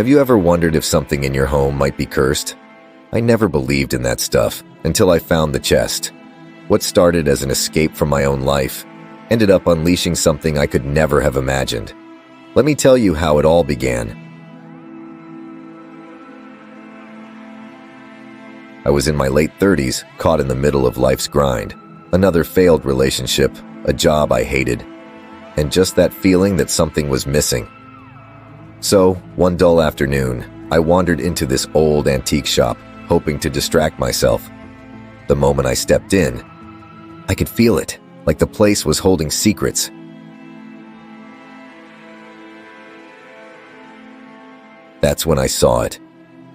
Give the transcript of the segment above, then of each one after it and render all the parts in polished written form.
Have you ever wondered if something in your home might be cursed? I never believed in that stuff until I found the chest. What started as an escape from my own life ended up unleashing something I could never have imagined. Let me tell you how it all began. I was in my late 30s, caught in the middle of life's grind. Another failed relationship, a job I hated, and just that feeling that something was missing. So, one dull afternoon, I wandered into this old antique shop, hoping to distract myself. The moment I stepped in, I could feel it, like the place was holding secrets. That's when I saw it.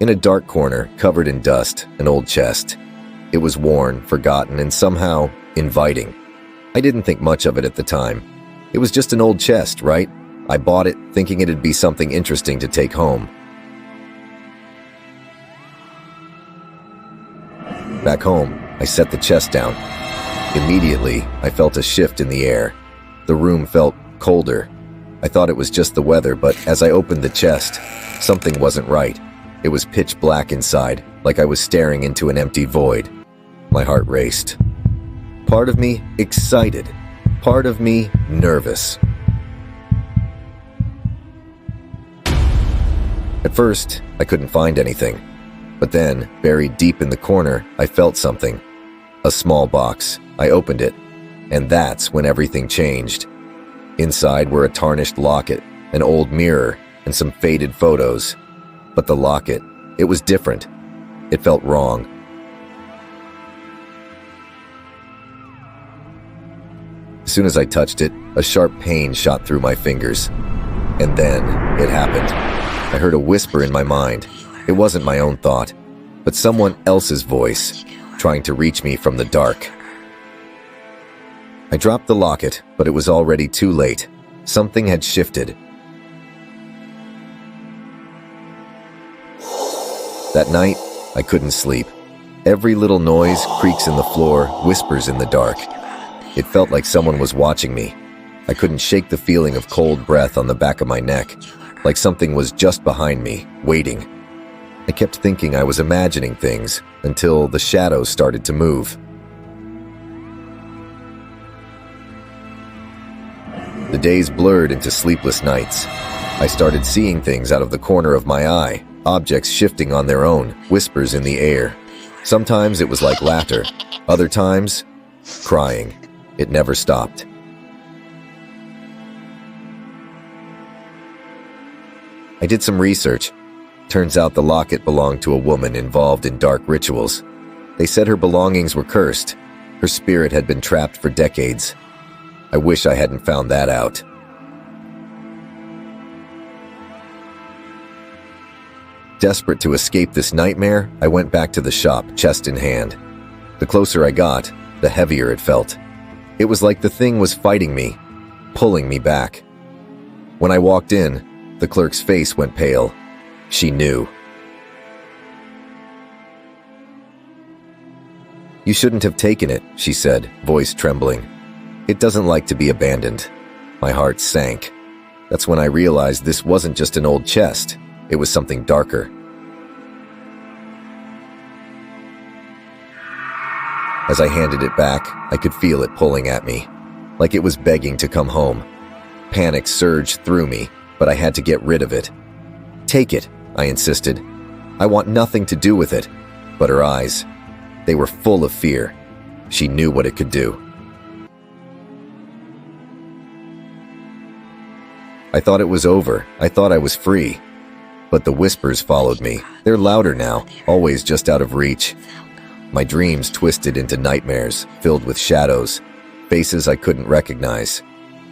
In a dark corner, covered in dust, an old chest. It was worn, forgotten, and somehow inviting. I didn't think much of it at the time. It was just an old chest, right? I bought it, thinking it'd be something interesting to take home. Back home, I set the chest down. Immediately, I felt a shift in the air. The room felt colder. I thought it was just the weather, but as I opened the chest, something wasn't right. It was pitch black inside, like I was staring into an empty void. My heart raced. Part of me excited, part of me nervous. At first, I couldn't find anything. But then, buried deep in the corner, I felt something. A small box. I opened it, and that's when everything changed. Inside were a tarnished locket, an old mirror, and some faded photos. But the locket, it was different. It felt wrong. As soon as I touched it, a sharp pain shot through my fingers. And then, it happened. I heard a whisper in my mind. It wasn't my own thought, but someone else's voice, trying to reach me from the dark. I dropped the locket, but it was already too late. Something had shifted. That night, I couldn't sleep. Every little noise, creaks in the floor, whispers in the dark. It felt like someone was watching me. I couldn't shake the feeling of cold breath on the back of my neck, like something was just behind me, waiting. I kept thinking I was imagining things until the shadows started to move. The days blurred into sleepless nights. I started seeing things out of the corner of my eye, objects shifting on their own, whispers in the air. Sometimes it was like laughter, other times, crying. It never stopped. I did some research. Turns out the locket belonged to a woman involved in dark rituals. They said her belongings were cursed. Her spirit had been trapped for decades. I wish I hadn't found that out. Desperate to escape this nightmare, I went back to the shop, chest in hand. The closer I got, the heavier it felt. It was like the thing was fighting me, pulling me back. When I walked in, the clerk's face went pale. She knew. "You shouldn't have taken it," she said, voice trembling. "It doesn't like to be abandoned." My heart sank. That's when I realized this wasn't just an old chest. It was something darker. As I handed it back, I could feel it pulling at me, like it was begging to come home. Panic surged through me, but I had to get rid of it. "Take it," I insisted. "I want nothing to do with it." But her eyes, they were full of fear. She knew what it could do. I thought it was over. I thought I was free. But the whispers followed me. They're louder now, always just out of reach. My dreams twisted into nightmares, filled with shadows, faces I couldn't recognize.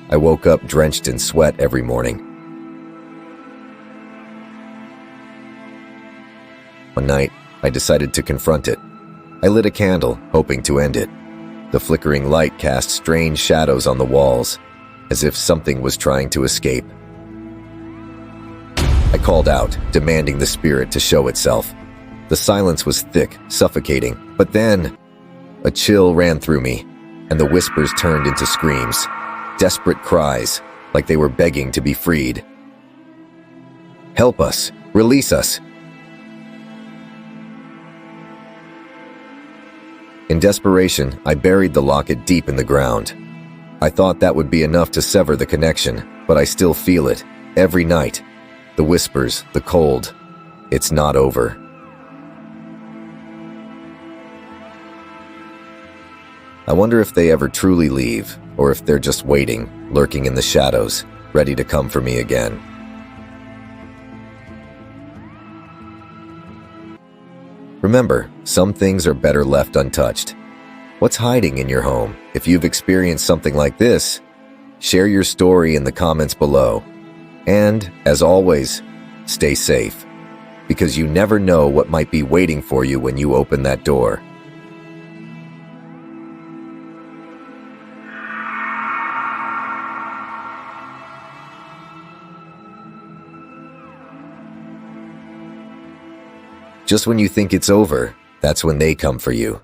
I woke up drenched in sweat every morning. One night, I decided to confront it. I lit a candle, hoping to end it. The flickering light cast strange shadows on the walls, as if something was trying to escape. I called out, demanding the spirit to show itself. The silence was thick, suffocating, but then a chill ran through me, and the whispers turned into screams, desperate cries, like they were begging to be freed. "Help us! Release us. In desperation, I buried the locket deep in the ground. I thought that would be enough to sever the connection, but I still feel it, every night. The whispers, the cold. It's not over. I wonder if they ever truly leave, or if they're just waiting, lurking in the shadows, ready to come for me again. Remember, some things are better left untouched. What's hiding in your home? If you've experienced something like this, share your story in the comments below. And, as always, stay safe, because you never know what might be waiting for you when you open that door. Just when you think it's over, that's when they come for you.